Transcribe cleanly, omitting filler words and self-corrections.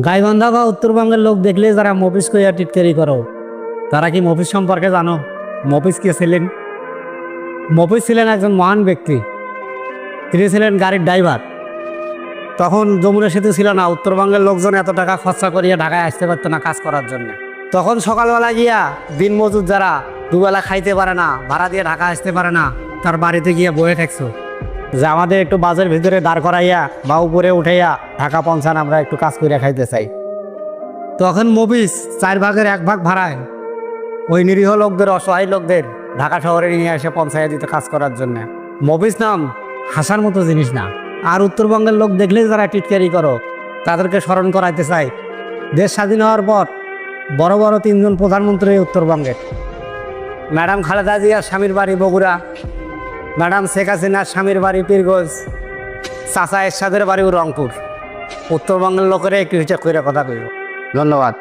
গাইবান্ধা বা উত্তরবঙ্গের লোক দেখলে যারা মফিজ কইয়া টিটকারি করো, তারা কি মফিজ সম্পর্কে জানো? মফিজ কে ছিলেন? মফিজ ছিলেন একজন মহান ব্যক্তি। তিনি ছিলেন গাড়ির ড্রাইভার। তখন যমুনা সেতু ছিল না, উত্তরবঙ্গের লোকজন এত টাকা খরচা করিয়া ঢাকায় আসতে পারতো না কাজ করার জন্য। তখন সকালবেলা গিয়া দিন মজুর যারা দুবেলা খাইতে পারে না, ভাড়া দিয়ে ঢাকা আসতে পারে না, তার বাড়িতে গিয়ে বয়ে থাকছো যে আমাদের একটু বাজারের ভিতরে দাঁড় করাইয়া বা উপরে উঠাইয়া ঢাকা পৌঁছান, আমরা একটু কাজ করিয়া খাইতে চাই। তখন মফিজ 1/4 ভাগ ভাড়ায় ওই নিরীহ লোকদের, অসহায় লোকদের ঢাকা শহরে নিয়ে এসে পৌঁছাইয়া দিত কাজ করার জন্য। মফিজ নাম হাসার মতো জিনিস না। আর উত্তরবঙ্গের লোক দেখলে যারা টিটকারি করো, তাদেরকে স্মরণ করাইতে চাই, দেশ স্বাধীন হওয়ার পর বড় বড় 3জন প্রধানমন্ত্রী উত্তরবঙ্গের। ম্যাডাম খালেদা জিয়ার স্বামীর বাড়ি বগুড়া, ম্যাডাম শেখ হাসিনার স্বামীর বাড়ি পীরগঞ্জ, চাচা এরশাদের বাড়িও রংপুর। উত্তরবঙ্গের লোকেরা একটু হিসাব করে কথা বলব। ধন্যবাদ।